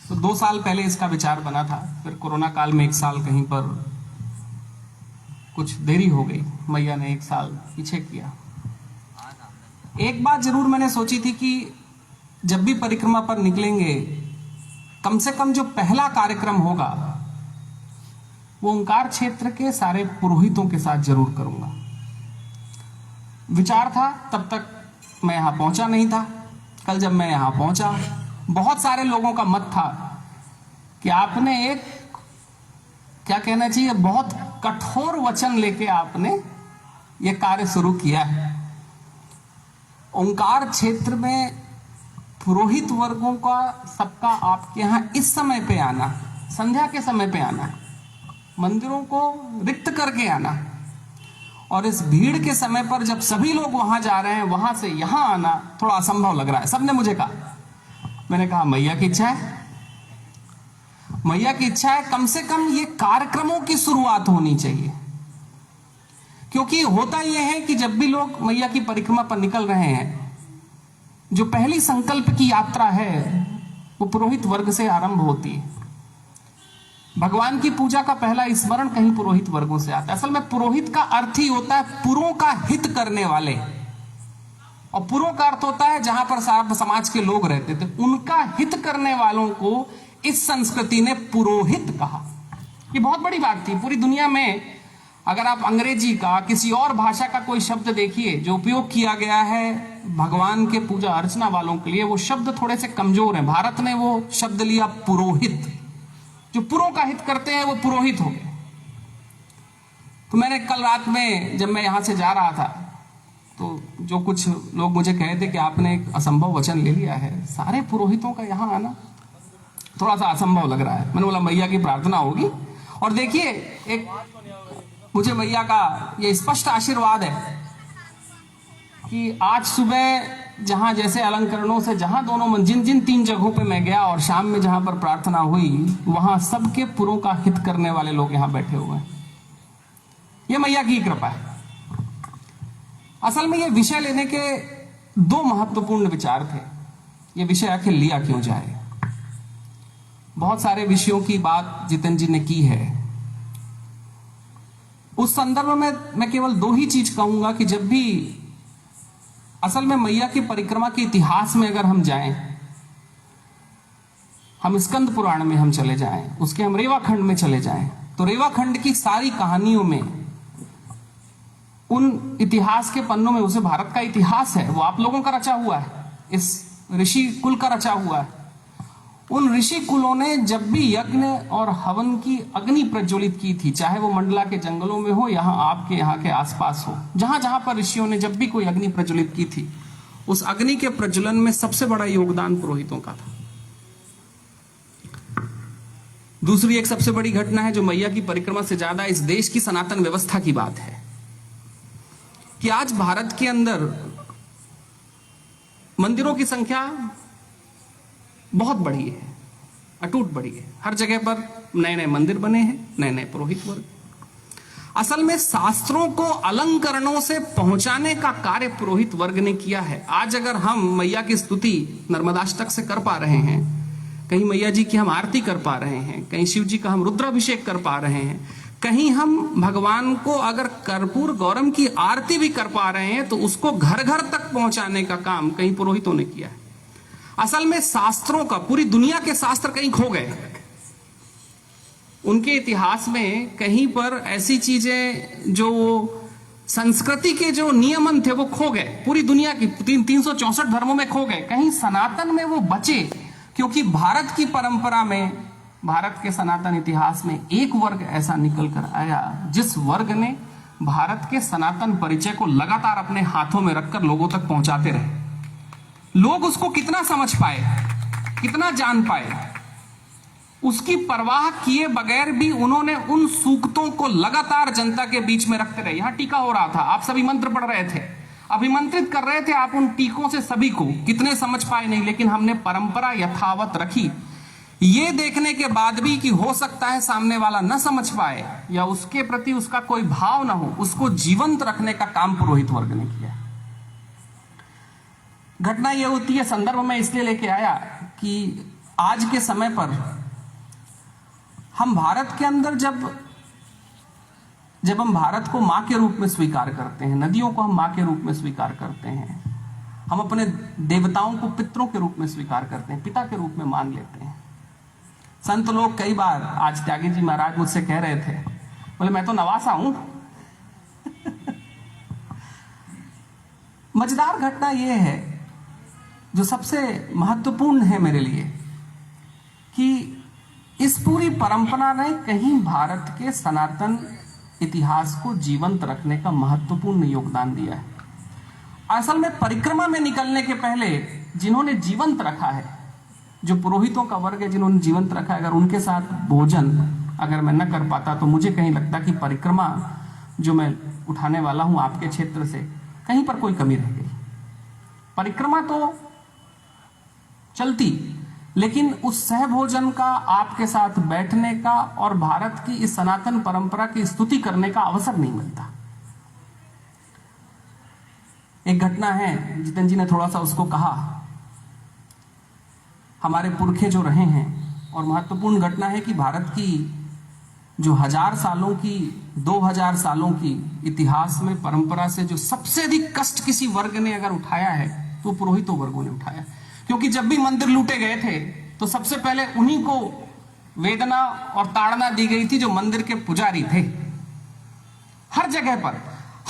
तो 2 साल पहले इसका विचार बना था, फिर कोरोना काल में 1 साल कहीं पर कुछ देरी हो गई, मैया ने 1 साल पीछे किया। एक बात जरूर मैंने सोची थी कि जब भी परिक्रमा पर निकलेंगे, कम से कम जो पहला कार्यक्रम होगा वो ओंकार क्षेत्र के सारे पुरोहितों के साथ जरूर करूंगा। विचार था, तब तक मैं यहां पहुंचा नहीं था। कल जब मैं यहां पहुंचा, बहुत सारे लोगों का मत था कि आपने एक, क्या कहना चाहिए, बहुत कठोर वचन लेके आपने ये कार्य शुरू किया है। ओंकार क्षेत्र में पुरोहित वर्गों का सबका आपके यहां इस समय पे आना, संध्या के समय पे आना, मंदिरों को रिक्त करके आना, और इस भीड़ के समय पर जब सभी लोग वहां जा रहे हैं, वहां से यहां आना थोड़ा असंभव लग रहा है। सबने मुझे कहा, मैंने कहा मैया की इच्छा है, मैया की इच्छा है, कम से कम ये कार्यक्रमों की शुरुआत होनी चाहिए। क्योंकि होता यह है कि जब भी लोग मैया की परिक्रमा पर निकल रहे हैं, जो पहली संकल्प की यात्रा है वो पुरोहित वर्ग से आरंभ होती है। भगवान की पूजा का पहला स्मरण कहीं पुरोहित वर्गों से आता है। असल में पुरोहित का अर्थ ही होता है पुरों का हित करने वाले, और पुरों का अर्थ होता है जहां पर समाज के लोग रहते थे, उनका हित करने वालों को इस संस्कृति ने पुरोहित कहा। ये बहुत बड़ी बात थी। पूरी दुनिया में अगर आप अंग्रेजी का, किसी और भाषा का कोई शब्द देखिए जो उपयोग किया गया है भगवान के पूजा अर्चना वालों के लिए, वो शब्द थोड़े से कमजोर हैं। भारत ने वो शब्द लिया पुरोहित। जो पुरों का हित करते हैं वो पुरोहित हो गए। तो मैंने कल रात में जब मैं यहां से जा रहा था, तो जो कुछ लोग मुझे कहे थे कि आपने एक असंभव वचन ले लिया है, सारे पुरोहितों का यहां आना थोड़ा सा असंभव लग रहा है। मैंने बोला मैया की प्रार्थना होगी। और देखिए, एक मुझे मैया का ये स्पष्ट आशीर्वाद है कि आज सुबह जहां जैसे अलंकरणों से, जहां दोनों जिन 3 जगहों पे मैं गया और शाम में जहां पर प्रार्थना हुई, वहां सबके पुरों का हित करने वाले लोग यहां बैठे हुए हैं। ये मैया की कृपा है। असल में ये विषय लेने के 2 महत्वपूर्ण विचार थे। ये विषय आखिर लिया क्यों जाए। बहुत सारे विषयों की बात जितेंद्र जी ने की है। उस संदर्भ में मैं केवल 2 ही चीज कहूंगा कि जब भी असल में मैया की परिक्रमा के इतिहास में अगर हम जाएं, हम स्कंद पुराण में हम चले जाएं, उसके हम रेवा खंड में चले जाएं, तो रेवा खंड की सारी कहानियों में, उन इतिहास के पन्नों में, उसे भारत का इतिहास है, वो आप लोगों का रचा हुआ है, इस ऋषि कुल का रचा हुआ है। उन ऋषि कुलों ने जब भी यज्ञ और हवन की अग्नि प्रज्वलित की थी, चाहे वो मंडला के जंगलों में हो, यहाँ आपके यहाँ के आसपास हो, जहां जहां पर ऋषियों ने जब भी कोई अग्नि प्रज्वलित की थी, उस अग्नि के प्रज्वलन में सबसे बड़ा योगदान पुरोहितों का था। दूसरी एक सबसे बड़ी घटना है जो मैया की परिक्रमा से ज्यादा इस देश की सनातन व्यवस्था की बात है कि आज भारत के अंदर मंदिरों की संख्या बहुत बड़ी है, अटूट बड़ी है। हर जगह पर नए नए मंदिर बने हैं, नए नए पुरोहित वर्ग। असल में शास्त्रों को अलंकरणों से पहुंचाने का कार्य पुरोहित वर्ग ने किया है। आज अगर हम मैया की स्तुति नर्मदाष्टक से कर पा रहे हैं, कहीं मैया जी की हम आरती कर पा रहे हैं, कहीं शिव जी का हम रुद्राभिषेक कर पा रहे हैं, कहीं हम भगवान को अगर कर्पूर गौरम की आरती भी कर पा रहे हैं, तो उसको घर घर तक पहुंचाने का काम कहीं पुरोहितों ने किया है। असल में शास्त्रों का, पूरी दुनिया के शास्त्र कहीं खो गए। उनके इतिहास में कहीं पर ऐसी चीजें जो संस्कृति के जो नियमन थे वो खो गए। पूरी दुनिया की 364 धर्मों में खो गए, कहीं सनातन में वो बचे। क्योंकि भारत की परंपरा में, भारत के सनातन इतिहास में एक वर्ग ऐसा निकल कर आया जिस वर्ग ने भारत के सनातन परिचय को लगातार अपने हाथों में रखकर लोगों तक पहुंचाते रहे। लोग उसको कितना समझ पाए, कितना जान पाए, उसकी परवाह किए बगैर भी उन्होंने उन सूक्तों को लगातार जनता के बीच में रखते रहे। यहां टीका हो रहा था, आप सभी मंत्र पढ़ रहे थे, अभिमंत्रित कर रहे थे आप उन टीकों से सभी को। कितने समझ पाए नहीं, लेकिन हमने परंपरा यथावत रखी, ये देखने के बाद भी कि हो सकता है सामने वाला न समझ पाए या उसके प्रति उसका कोई भाव ना हो, उसको जीवंत रखने का काम पुरोहित वर्ग ने किया। घटना यह होती है, संदर्भ में इसलिए लेके आया कि आज के समय पर हम भारत के अंदर जब हम भारत को मां के रूप में स्वीकार करते हैं, नदियों को हम मां के रूप में स्वीकार करते हैं, हम अपने देवताओं को पितरों के रूप में स्वीकार करते हैं, पिता के रूप में मान लेते हैं। संत लोग कई बार, आज त्यागी जी महाराज मुझसे कह रहे थे, बोले मैं तो नवासा हूं। मजेदार घटना यह है, जो सबसे महत्वपूर्ण है मेरे लिए, कि इस पूरी परंपरा ने कहीं भारत के सनातन इतिहास को जीवंत रखने का महत्वपूर्ण योगदान दिया है। असल में परिक्रमा में निकलने के पहले जिन्होंने जीवंत रखा है, जो पुरोहितों का वर्ग है जिन्होंने जीवंत रखा है, अगर उनके साथ भोजन अगर मैं न कर पाता तो मुझे कहीं लगता कि परिक्रमा जो मैं उठाने वाला हूं आपके क्षेत्र से, कहीं पर कोई कमी रह गई। परिक्रमा तो चलती, लेकिन उस सहभोजन का, आपके साथ बैठने का और भारत की इस सनातन परंपरा की स्तुति करने का अवसर नहीं मिलता। एक घटना है, जितेंद्र जी ने थोड़ा सा उसको कहा, हमारे पुरखे जो रहे हैं, और महत्वपूर्ण घटना है कि भारत की जो 1000 सालों की, 2000 सालों की इतिहास में परंपरा से जो सबसे अधिक कष्ट किसी वर्ग ने अगर उठाया है तो पुरोहितों वर्गों ने उठाया। क्योंकि जब भी मंदिर लूटे गए थे तो सबसे पहले उन्हीं को वेदना और ताड़ना दी गई थी जो मंदिर के पुजारी थे। हर जगह पर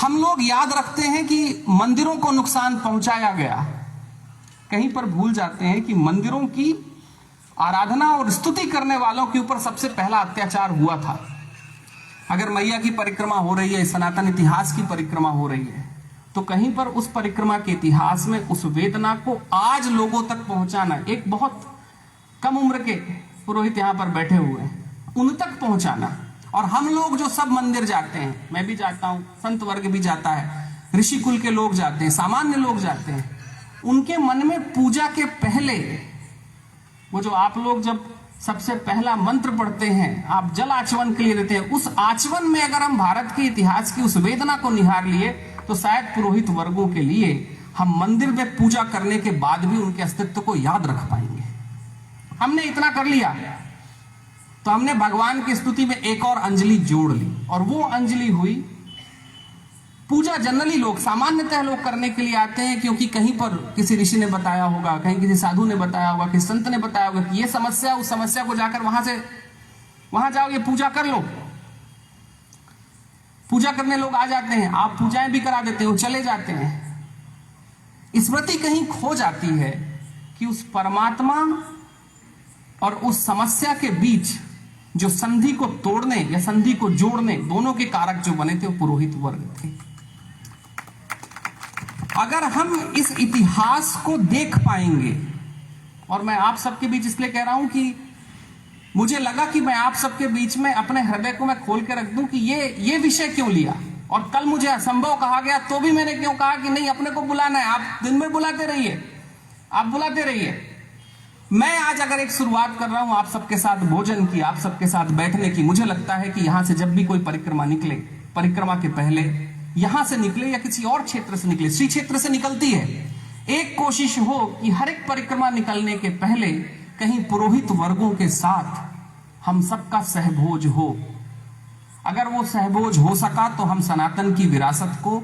हम लोग याद रखते हैं कि मंदिरों को नुकसान पहुंचाया गया, कहीं पर भूल जाते हैं कि मंदिरों की आराधना और स्तुति करने वालों के ऊपर सबसे पहला अत्याचार हुआ था। अगर मैया की परिक्रमा हो रही है, सनातन इतिहास की परिक्रमा हो रही है, तो कहीं पर उस परिक्रमा के इतिहास में उस वेदना को आज लोगों तक पहुंचाना, एक बहुत कम उम्र के पुरोहित यहां पर बैठे हुए हैं, उन तक पहुंचाना। और हम लोग जो सब मंदिर जाते हैं, मैं भी जाता हूं, संत वर्ग भी जाता है, ऋषि कुल के लोग जाते हैं, सामान्य लोग जाते हैं, उनके मन में पूजा के पहले वो जो आप लोग जब सबसे पहला मंत्र पढ़ते हैं, आप जल आचमन के लिए देते हैं, उस आचमन में अगर हम भारत के इतिहास की उस वेदना को निहार लिए तो शायद पुरोहित वर्गों के लिए हम मंदिर में पूजा करने के बाद भी उनके अस्तित्व को याद रख पाएंगे। हमने इतना कर लिया तो हमने भगवान की स्तुति में एक और अंजलि जोड़ ली, और वो अंजलि हुई पूजा। जनरली लोग, सामान्यतः लोग करने के लिए आते हैं क्योंकि कहीं पर किसी ऋषि ने बताया होगा, कहीं किसी साधु ने बताया होगा, किसी संत ने बताया होगा कि ये समस्या, उस समस्या को जाकर वहां जाओ, ये पूजा कर लो। पूजा करने लोग आ जाते हैं, आप पूजाएं भी करा देते हो, चले जाते हैं। स्मृति कहीं खो जाती है कि उस परमात्मा और उस समस्या के बीच जो संधि को तोड़ने या संधि को जोड़ने, दोनों के कारक जो बने थे वो पुरोहित वर्ग थे। अगर हम इस इतिहास को देख पाएंगे, और मैं आप सबके बीच इसलिए कह रहा हूं कि मुझे लगा कि मैं आप सबके बीच में अपने हृदय को मैं खोल के रख दूं कि ये विषय क्यों लिया, और कल मुझे असंभव कहा गया तो भी मैंने क्यों कहा कि नहीं, अपने को बुलाना है, आप दिन में बुलाते रहिए, आप बुलाते रहिए। मैं आज अगर एक शुरुआत कर रहा हूं आप सबके साथ भोजन की, आप सबके साथ बैठने की, मुझे लगता है कि यहां से जब भी कोई परिक्रमा निकले, परिक्रमा के पहले यहां से निकले या किसी और क्षेत्र से निकले, श्री क्षेत्र से निकलती है, एक कोशिश हो कि हर एक परिक्रमा निकलने के पहले कहीं पुरोहित वर्गों के साथ हम सबका सहभोज हो। अगर वो सहभोज हो सका तो हम सनातन की विरासत को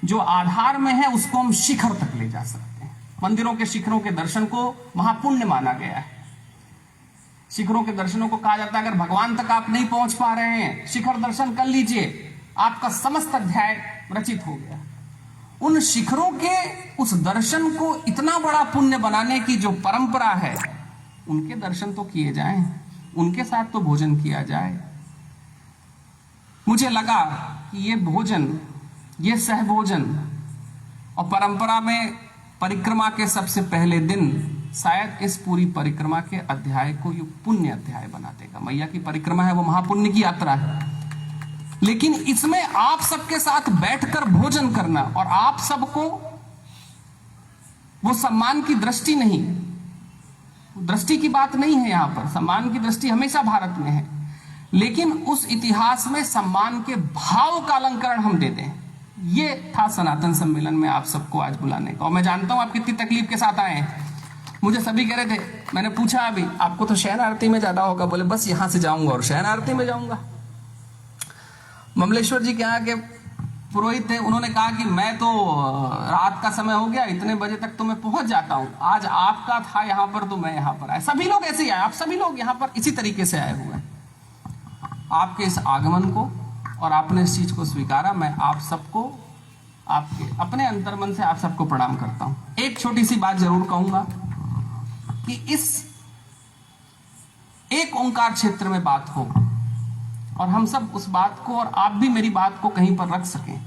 जो आधार में है उसको हम शिखर तक ले जा सकते हैं। मंदिरों के शिखरों के दर्शन को महापुण्य माना गया है। शिखरों के दर्शनों को कहा जाता है अगर भगवान तक आप नहीं पहुंच पा रहे हैं, शिखर दर्शन कर लीजिए, आपका समस्त अध्याय रचित हो गया। उन शिखरों के उस दर्शन को इतना बड़ा पुण्य बनाने की जो परंपरा है, उनके दर्शन तो किए जाएं, उनके साथ तो भोजन किया जाए। मुझे लगा कि ये भोजन, ये सहभोजन और परंपरा में परिक्रमा के सबसे पहले दिन शायद इस पूरी परिक्रमा के अध्याय को ये पुण्य अध्याय बना देगा। मैया की परिक्रमा है, वो महापुण्य की यात्रा है, लेकिन इसमें आप सबके साथ बैठकर भोजन करना, और आप सबको वो सम्मान की दृष्टि नहीं, दृष्टि की बात नहीं है, यहां पर सम्मान की दृष्टि हमेशा भारत में है, लेकिन उस इतिहास में सम्मान के भाव का अलंकरण हम दे दें, ये था सनातन सम्मेलन में आप सबको आज बुलाने का। और मैं जानता हूं आप कितनी तकलीफ के साथ आए हैं, मुझे सभी कह रहे थे, मैंने पूछा अभी आपको तो शयन आरती में ज्यादा होगा, बोले बस यहां से जाऊंगा और शयन आरती में जाऊंगा। ममलेश्वर जी के यहाँ के पुरोहित थे, उन्होंने कहा कि मैं तो रात का समय हो गया, इतने बजे तक तो मैं पहुंच जाता हूं, आज आपका था यहाँ पर तो मैं यहाँ पर आया। सभी लोग ऐसे ही आए, आप सभी लोग यहाँ पर इसी तरीके से आए हुए हैं। आपके इस आगमन को और आपने इस चीज को स्वीकारा, मैं आप सबको, आपके अपने अंतर्मन से आप सबको प्रणाम करता हूं। एक छोटी सी बात जरूर कहूंगा कि इस एक ओंकार क्षेत्र में बात हो और हम सब उस बात को और आप भी मेरी बात को कहीं पर रख सकें।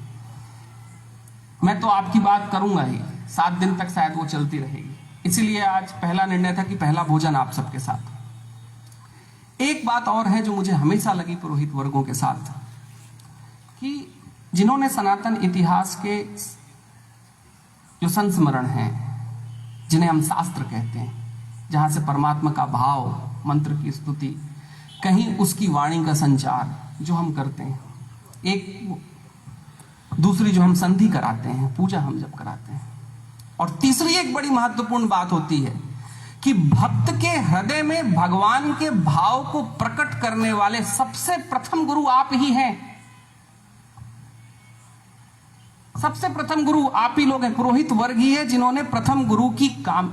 मैं तो आपकी बात करूंगा ही, 7 दिन तक शायद वो चलती रहेगी। इसीलिए आज पहला निर्णय था कि पहला भोजन आप सबके साथ। एक बात और है जो मुझे हमेशा लगी पुरोहित वर्गों के साथ, कि जिन्होंने सनातन इतिहास के जो संस्मरण हैं, जिन्हें हम शास्त्र कहते हैं, जहां से परमात्मा का भाव, मंत्र की स्तुति, कहीं उसकी वाणी का संचार जो हम करते हैं, एक दूसरी जो हम संधि कराते हैं, पूजा हम जब कराते हैं, और तीसरी एक बड़ी महत्वपूर्ण बात होती है कि भक्त के हृदय में भगवान के भाव को प्रकट करने वाले सबसे प्रथम गुरु आप ही हैं। सबसे प्रथम गुरु आप ही लोग हैं। पुरोहित वर्ग ही है जिन्होंने प्रथम गुरु की काम,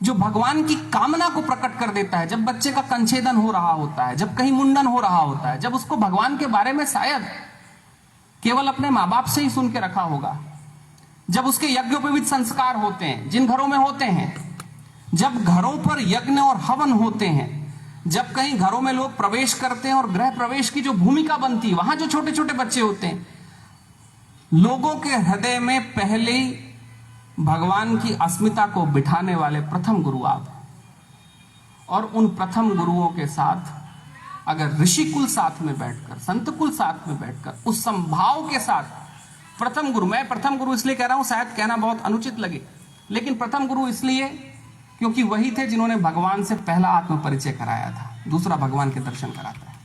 जो भगवान की कामना को प्रकट कर देता है। जब बच्चे का कंछेदन हो रहा होता है, जब कहीं मुंडन हो रहा होता है, जब उसको भगवान के बारे में शायद केवल अपने माँ बाप से ही सुन के रखा होगा, जब उसके यज्ञोपवीत संस्कार होते हैं, जिन घरों में होते हैं, जब घरों पर यज्ञ और हवन होते हैं, जब कहीं घरों में लोग प्रवेश करते हैं और गृह प्रवेश की जो भूमिका बनती है, वहां जो छोटे छोटे बच्चे होते हैं, लोगों के हृदय में पहले ही भगवान की अस्मिता को बिठाने वाले प्रथम गुरु आप हैं। और उन प्रथम गुरुओं के साथ अगर ऋषि कुल साथ में बैठकर, संत कुल साथ में बैठकर, उस संभाव के साथ प्रथम गुरु, मैं प्रथम गुरु इसलिए कह रहा हूं, शायद कहना बहुत अनुचित लगे, लेकिन प्रथम गुरु इसलिए क्योंकि वही थे जिन्होंने भगवान से पहला आत्म परिचय कराया था, दूसरा भगवान के दर्शन कराता है।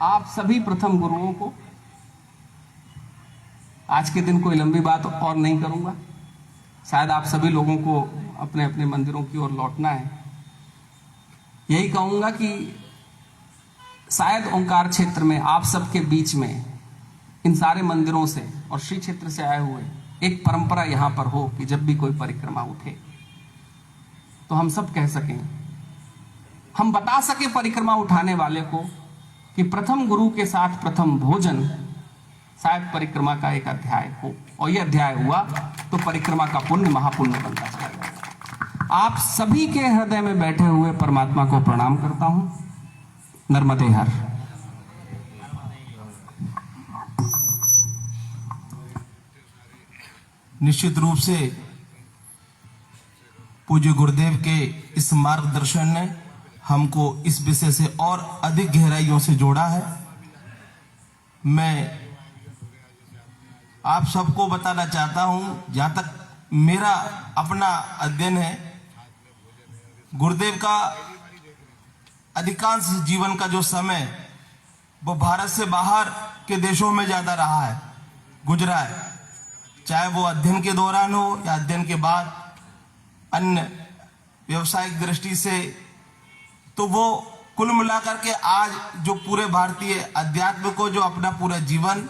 आप सभी प्रथम गुरुओं को आज के दिन कोई लंबी बात और नहीं करूंगा, शायद आप सभी लोगों को अपने अपने मंदिरों की ओर लौटना है। यही कहूंगा कि शायद ओंकार क्षेत्र में आप सबके बीच में, इन सारे मंदिरों से और श्री क्षेत्र से आए हुए, एक परंपरा यहां पर हो कि जब भी कोई परिक्रमा उठे तो हम सब कह सकें, हम बता सके परिक्रमा उठाने वाले को कि प्रथम गुरु के साथ प्रथम भोजन शायद परिक्रमा का एक अध्याय हो, और यह अध्याय हुआ तो परिक्रमा का पुण्य महापुण्य बनता चला जाएगा। आप सभी के हृदय में बैठे हुए परमात्मा को प्रणाम करता हूं। नर्मदे हर। निश्चित रूप से पूज्य गुरुदेव के इस मार्गदर्शन ने हमको इस विषय से और अधिक गहराइयों से जोड़ा है। मैं आप सबको बताना चाहता हूं, जहां तक मेरा अपना अध्ययन है, गुरुदेव का अधिकांश जीवन का जो समय वो भारत से बाहर के देशों में ज्यादा रहा है, गुजरा है, चाहे वो अध्ययन के दौरान हो या अध्ययन के बाद अन्य व्यवसायिक दृष्टि से। तो वो कुल मिलाकर के आज जो पूरे भारतीय अध्यात्म को जो अपना पूरा जीवन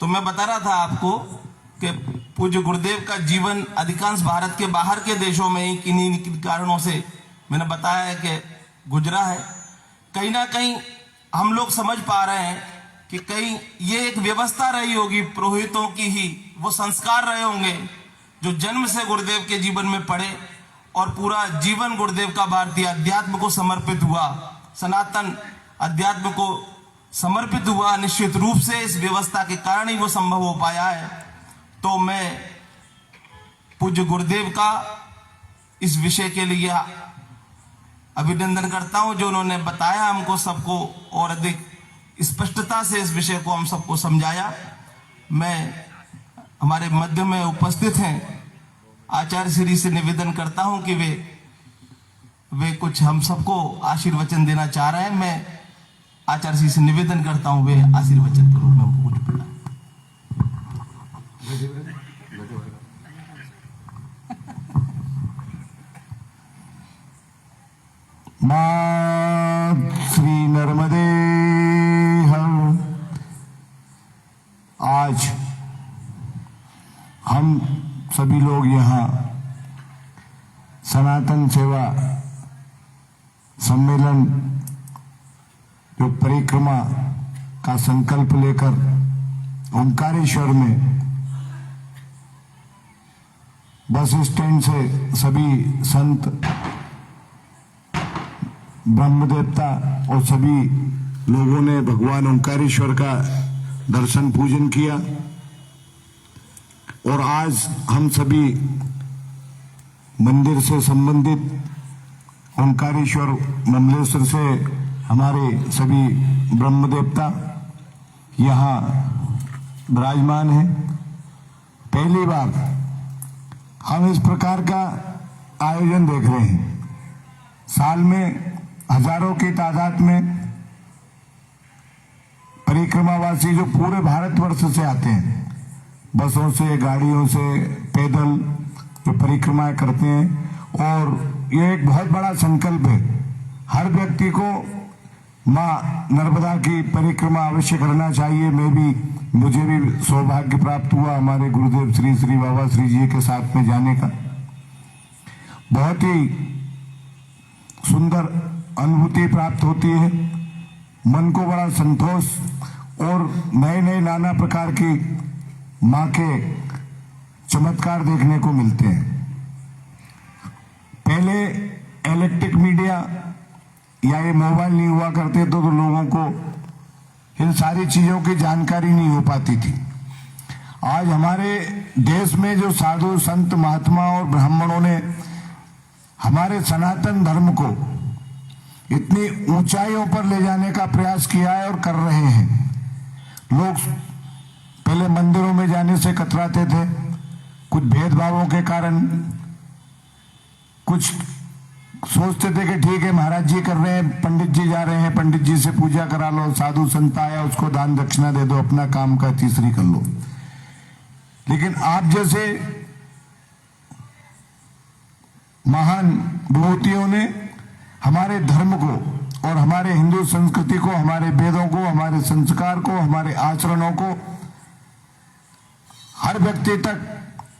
तो मैं बता रहा था आपको कि पूज्य गुरुदेव का जीवन अधिकांश भारत के बाहर के देशों में ही किन्हीं कारणों से मैंने बताया है कि गुजरा है। कहीं ना कहीं हम लोग समझ पा रहे हैं कि कहीं ये एक व्यवस्था रही होगी पुरोहितों की ही, वो संस्कार रहे होंगे जो जन्म से गुरुदेव के जीवन में पड़े और पूरा जीवन गुरुदेव का भारतीय अध्यात्म को समर्पित हुआ, सनातन अध्यात्म को समर्पित हुआ। निश्चित रूप से इस व्यवस्था के कारण ही वो संभव हो पाया है। तो मैं पूज्य गुरुदेव का इस विषय के लिए अभिनंदन करता हूं, जो उन्होंने बताया हमको सबको और अधिक स्पष्टता से इस विषय को हम सबको समझाया। मैं हमारे मध्य में उपस्थित हैं आचार्य श्री से निवेदन करता हूं कि वे कुछ हम सबको आशीर्वचन देना चाह रहे हैं। मैं आचार्य श्री से निवेदन करता हूं वे आशीर्वचन के रूप में हमको कुछ बोला। मां श्री नर्मदे हम। आज हम सभी लोग यहाँ सनातन सेवा सम्मेलन जो परिक्रमा का संकल्प लेकर ओंकारेश्वर में बस स्टैंड से सभी संत ब्रह्मदेवता और सभी लोगों ने भगवान ओंकारेश्वर का दर्शन पूजन किया। और आज हम सभी मंदिर से संबंधित ओंकारेश्वर ममलेश्वर से हमारे सभी ब्रह्मदेवता यहाँ विराजमान हैं। पहली बार हम इस प्रकार का आयोजन देख रहे हैं। साल में हजारों की तादाद में परिक्रमावासी जो पूरे भारतवर्ष से आते हैं, बसों से, गाड़ियों से, पैदल जो परिक्रमाएं करते हैं। और ये एक बहुत बड़ा संकल्प है। हर व्यक्ति को माँ नर्मदा की परिक्रमा अवश्य करना चाहिए। मुझे भी सौभाग्य प्राप्त हुआ हमारे गुरुदेव श्री श्री बाबा श्री जी के साथ में जाने का। बहुत ही सुंदर अनुभूति प्राप्त होती है। मन को बड़ा संतोष और नए नए नाना प्रकार की माँ के चमत्कार देखने को मिलते हैं। पहले इलेक्ट्रिक मीडिया या ये मोबाइल नहीं हुआ करते तो लोगों को इन सारी चीजों की जानकारी नहीं हो पाती थी। आज हमारे देश में जो साधु संत महात्मा और ब्राह्मणों ने हमारे सनातन धर्म को इतनी ऊंचाइयों पर ले जाने का प्रयास किया है और कर रहे हैं। लोग पहले मंदिरों में जाने से कतराते थे, कुछ भेदभावों के कारण। कुछ सोचते थे कि ठीक है महाराज जी कर रहे हैं, पंडित जी जा रहे हैं, पंडित जी से पूजा करा लो, साधु संत आया उसको दान दक्षिणा दे दो, अपना काम का तीसरी कर लो। लेकिन आप जैसे महान विभूतियों ने हमारे धर्म को और हमारे हिंदू संस्कृति को, हमारे वेदों को, हमारे संस्कार को, हमारे आचरणों को हर व्यक्ति तक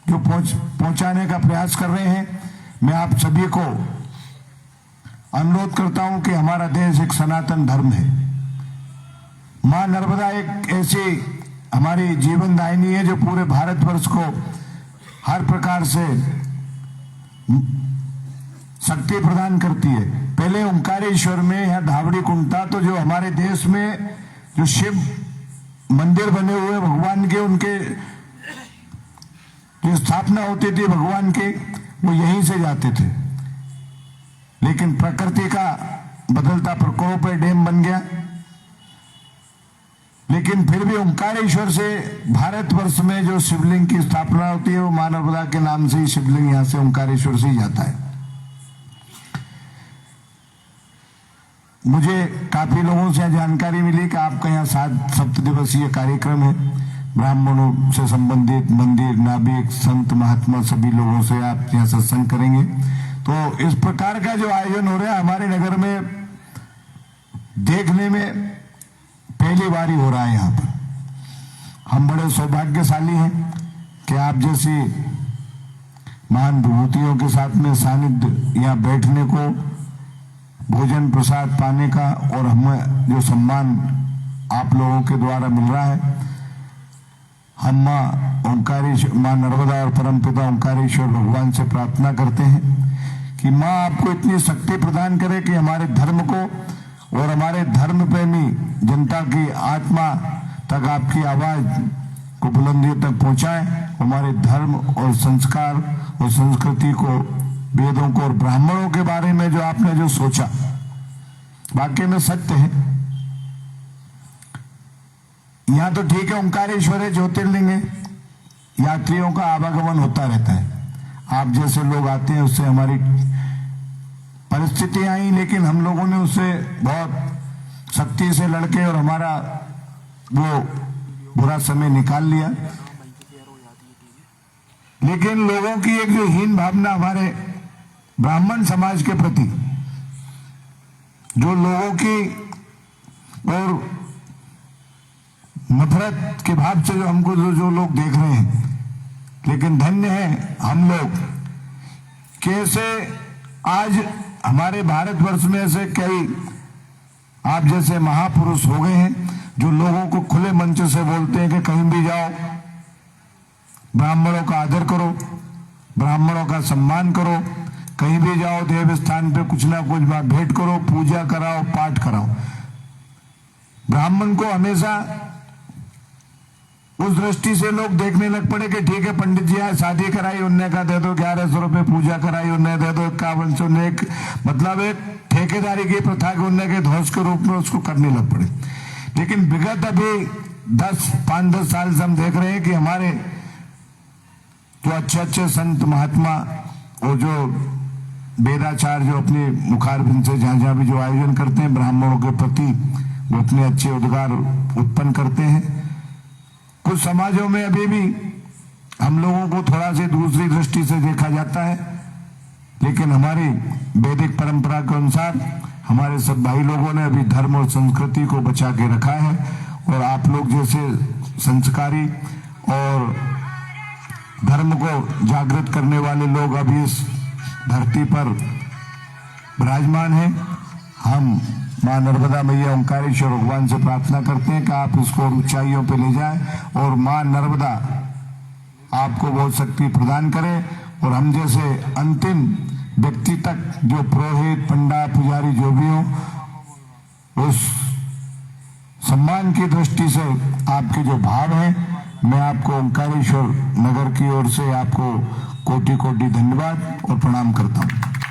जो पहुंचाने का प्रयास कर रहे हैं। मैं आप सभी को अनुरोध करता हूं कि हमारा देश एक सनातन धर्म है। मां नर्मदा एक ऐसी हमारी जीवन दायिनी है जो पूरे भारतवर्ष को हर प्रकार से शक्ति प्रदान करती है। पहले ओंकारेश्वर में या धावड़ी कुंटा तो जो हमारे देश में जो शिव मंदिर बने हुए भगवान के, उनके जो स्थापना होती थी भगवान के, वो यहीं से जाते थे। लेकिन प्रकृति का बदलता प्रकोप है, डैम बन गया। लेकिन फिर भी ओंकारेश्वर से भारतवर्ष में जो शिवलिंग की स्थापना होती है वो मां नर्मदा के नाम से ही शिवलिंग यहां से ओंकारेश्वर से ही जाता है। मुझे काफी लोगों से जानकारी मिली कि आपका यहाँ 7 दिवसीय कार्यक्रम है। ब्राह्मणों से संबंधित मंदिर, नाभिक, संत महात्मा सभी लोगों से आप यहाँ सत्संग करेंगे। तो इस प्रकार का जो आयोजन हो रहा है हमारे नगर में, देखने में पहली बार ही हो रहा है। यहाँ पर हम बड़े सौभाग्यशाली हैं कि आप जैसी महान विभूतियों के साथ में सानिध्य यहाँ बैठने को, भोजन प्रसाद पाने का और हमें जो सम्मान आप लोगों के द्वारा मिल रहा है। हम मां नर्मदा और परमपिता ओंकारेश्वर भगवान से प्रार्थना करते हैं कि मां आपको इतनी शक्ति प्रदान करे कि हमारे धर्म को और हमारे धर्म प्रेमी जनता की आत्मा तक आपकी आवाज को बुलंदियों तक पहुंचाए। हमारे धर्म और संस्कार और संस्कृति को, वेदों को और ब्राह्मणों के बारे में जो आपने जो सोचा वाकई में सत्य है। यहाँ तो ठीक है, ओंकारेश्वर है, ज्योतिर्लिंग है, यात्रियों का आवागमन होता रहता है। आप जैसे लोग आते हैं, उससे हमारी परिस्थितियां आई, लेकिन हम लोगों ने उससे बहुत सख्ती से लड़के और हमारा वो बुरा समय निकाल लिया। लेकिन लोगों की एक जो हीन भावना हमारे ब्राह्मण समाज के प्रति, जो लोगों की और नफरत के भाव से जो हमको जो लोग देख रहे हैं, लेकिन धन्य है हम लोग कैसे आज हमारे भारतवर्ष में ऐसे कई आप जैसे महापुरुष हो गए हैं, जो लोगों को खुले मंच से बोलते हैं कि कहीं भी जाओ ब्राह्मणों का आदर करो, ब्राह्मणों का सम्मान करो, कहीं भी जाओ देव स्थान पे कुछ ना कुछ भेंट करो, पूजा कराओ, पाठ कराओ। ब्राह्मण को हमेशा उस दृष्टि से लोग देखने लग पड़े कि ठीक है, पंडित जी आए, शादी कराई, उनने का दे दो 1100 रुपये, पूजा कराई उनने दे दो 5100, एक मतलब एक ठेकेदारी की प्रथा के उनने के ध्वज के रूप में उसको करने लग पड़े। लेकिन विगत अभी 5-10 साल से हम देख रहे हैं कि हमारे जो अच्छे संत महात्मा और जो वेदाचार जो अपने मुखारबिंद से जहां भी जो आयोजन करते हैं ब्राह्मणों के प्रति, वो अपने अच्छे उद्गार उत्पन्न करते हैं। कुछ समाजों में अभी भी हम लोगों को थोड़ा सी दूसरी दृष्टि से देखा जाता है, लेकिन हमारी वैदिक परंपरा के अनुसार हमारे सब भाई लोगों ने अभी धर्म और संस्कृति को बचा के रखा है। और आप लोग जैसे संस्कारी और धर्म को जागृत करने वाले लोग अभी इस धरती पर विराजमान हैं। हम मां नर्मदा मैया ओंकारेश्वर भगवान से प्रार्थना करते हैं कि आप इसको ऊंचाइयों पे ले जाएं और मां नर्मदा आपको बहुत शक्ति प्रदान करे, और हम जैसे अंतिम व्यक्ति तक जो पुरोहित, पंडा, पुजारी जो भी हो, उस सम्मान की दृष्टि से आपके जो भाव हैं, मैं आपको ओंकारेश्वर नगर की ओर से आपको कोटि कोटि धन्यवाद और प्रणाम करता हूं।